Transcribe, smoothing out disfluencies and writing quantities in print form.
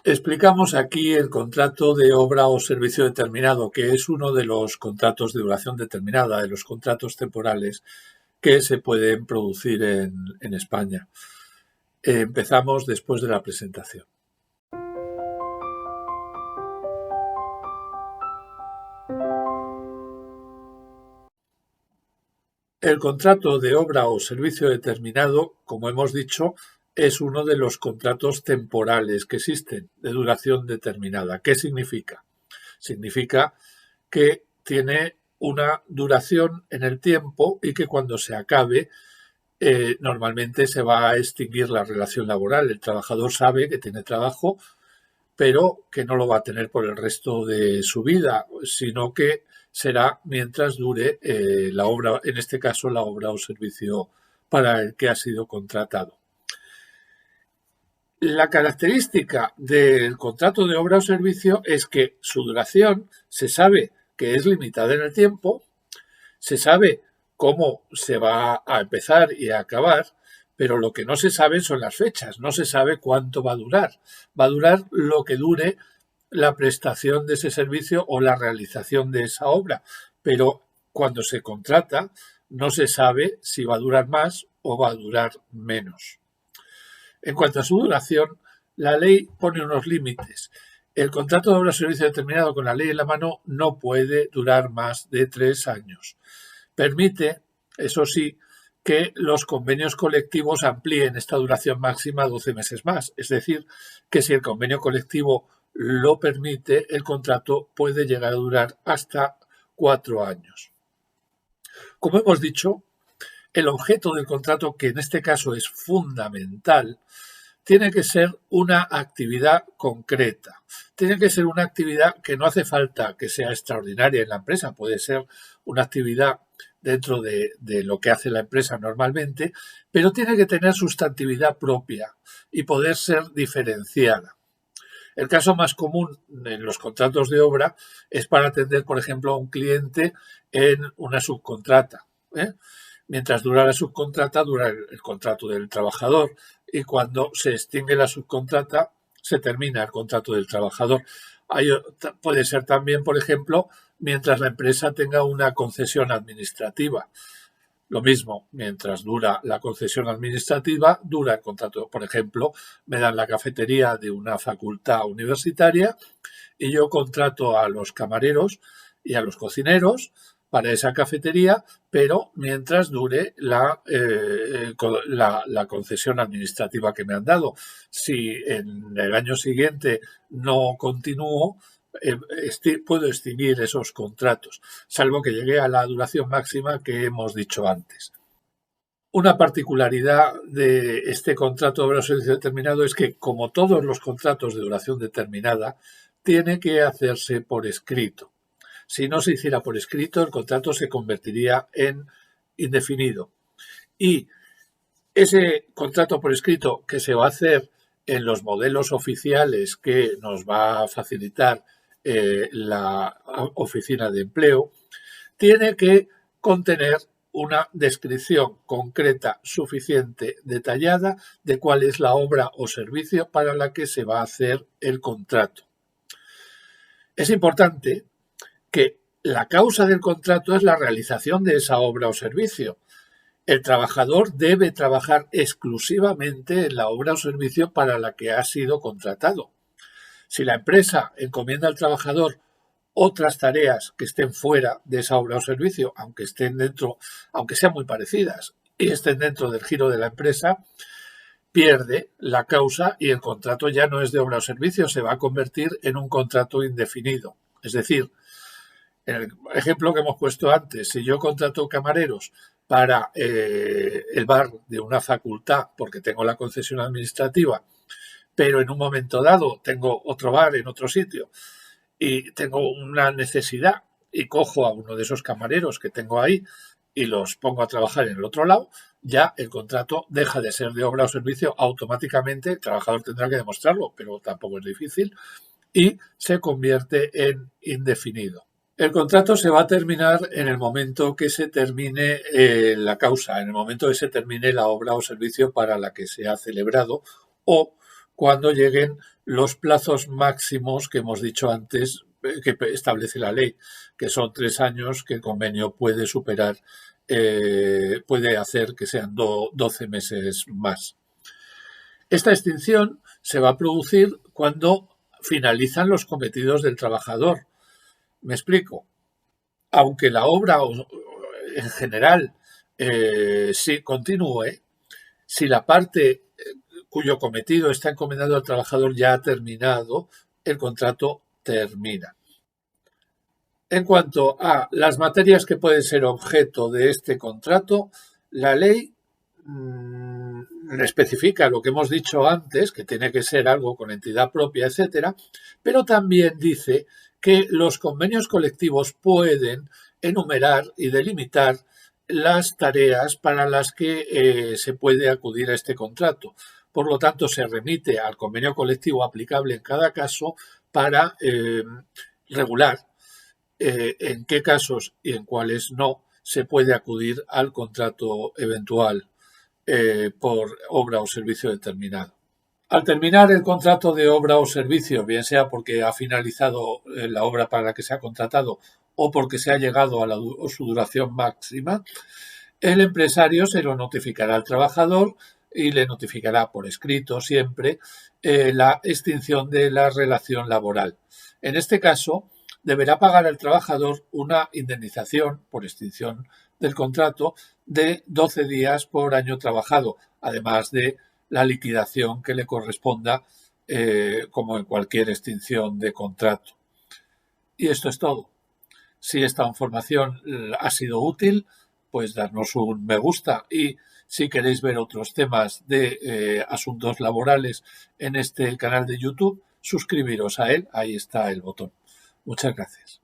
Explicamos aquí el contrato de obra o servicio determinado, que es uno de los contratos de duración determinada, de los contratos temporales que se pueden producir en España. Empezamos después de la presentación. El contrato de obra o servicio determinado, como hemos dicho, es uno de los contratos temporales que existen, de duración determinada. ¿Qué significa? Significa que tiene una duración en el tiempo y que cuando se acabe, normalmente se va a extinguir la relación laboral. El trabajador sabe que tiene trabajo, pero que no lo va a tener por el resto de su vida, sino que será mientras dure la obra, en este caso la obra o servicio para el que ha sido contratado. La característica del contrato de obra o servicio es que su duración se sabe que es limitada en el tiempo, se sabe cómo se va a empezar y a acabar, pero lo que no se sabe son las fechas, no se sabe cuánto va a durar. Va a durar lo que dure la prestación de ese servicio o la realización de esa obra, pero cuando se contrata no se sabe si va a durar más o va a durar menos. En cuanto a su duración, la ley pone unos límites. El contrato de obra o servicio determinado con la ley en la mano no puede durar más de 3 años. Permite, eso sí, que los convenios colectivos amplíen esta duración máxima a 12 meses más. Es decir, que si el convenio colectivo lo permite, el contrato puede llegar a durar hasta 4 años. Como hemos dicho, el objeto del contrato, que en este caso es fundamental, tiene que ser una actividad concreta. Tiene que ser una actividad que no hace falta que sea extraordinaria en la empresa, puede ser una actividad dentro de lo que hace la empresa normalmente, pero tiene que tener sustantividad propia y poder ser diferenciada. El caso más común en los contratos de obra es para atender, por ejemplo, a un cliente en una subcontrata. Mientras dura la subcontrata, dura el contrato del trabajador y cuando se extingue la subcontrata, se termina el contrato del trabajador. Puede ser también, por ejemplo, mientras la empresa tenga una concesión administrativa. Lo mismo, mientras dura la concesión administrativa, dura el contrato. Por ejemplo, me dan la cafetería de una facultad universitaria y yo contrato a los camareros y a los cocineros para esa cafetería, pero mientras dure la concesión administrativa que me han dado. Si en el año siguiente no continúo, puedo extinguir esos contratos, salvo que llegue a la duración máxima que hemos dicho antes. Una particularidad de este contrato de obra o servicio determinado es que, como todos los contratos de duración determinada, tiene que hacerse por escrito. Si no se hiciera por escrito, el contrato se convertiría en indefinido. Y ese contrato por escrito que se va a hacer en los modelos oficiales que nos va a facilitar la oficina de empleo, tiene que contener una descripción concreta, suficiente, detallada de cuál es la obra o servicio para la que se va a hacer el contrato. Es importante que la causa del contrato es la realización de esa obra o servicio. El trabajador debe trabajar exclusivamente en la obra o servicio para la que ha sido contratado. Si la empresa encomienda al trabajador otras tareas que estén fuera de esa obra o servicio, aunque estén dentro, aunque sean muy parecidas y estén dentro del giro de la empresa, pierde la causa y el contrato ya no es de obra o servicio, se va a convertir en un contrato indefinido. Es decir, en el ejemplo que hemos puesto antes, si yo contrato camareros para el bar de una facultad porque tengo la concesión administrativa, pero en un momento dado tengo otro bar en otro sitio y tengo una necesidad y cojo a uno de esos camareros que tengo ahí y los pongo a trabajar en el otro lado, ya el contrato deja de ser de obra o servicio automáticamente, el trabajador tendrá que demostrarlo, pero tampoco es difícil, y se convierte en indefinido. El contrato se va a terminar en el momento que se termine la causa, en el momento que se termine la obra o servicio para la que se ha celebrado o cuando lleguen los plazos máximos que hemos dicho antes que establece la ley, que son 3 años que el convenio puede superar, puede hacer que sean 12 meses más. Esta extinción se va a producir cuando finalizan los cometidos del trabajador. Me explico. Aunque la obra en general sí continúe, si la parte cuyo cometido está encomendado al trabajador ya ha terminado, el contrato termina. En cuanto a las materias que pueden ser objeto de este contrato, la ley especifica lo que hemos dicho antes, que tiene que ser algo con entidad propia, etcétera, pero también dice que los convenios colectivos pueden enumerar y delimitar las tareas para las que se puede acudir a este contrato. Por lo tanto, se remite al convenio colectivo aplicable en cada caso para regular en qué casos y en cuáles no se puede acudir al contrato eventual por obra o servicio determinado. Al terminar el contrato de obra o servicio, bien sea porque ha finalizado la obra para la que se ha contratado o porque se ha llegado a su duración máxima, el empresario se lo notificará al trabajador y le notificará por escrito siempre la extinción de la relación laboral. En este caso, deberá pagar al trabajador una indemnización por extinción del contrato de 12 días por año trabajado, además de la liquidación que le corresponda como en cualquier extinción de contrato. Y esto es todo. Si esta información ha sido útil, pues darnos un me gusta y si queréis ver otros temas de asuntos laborales en este canal de YouTube, suscribiros a él, ahí está el botón. Muchas gracias.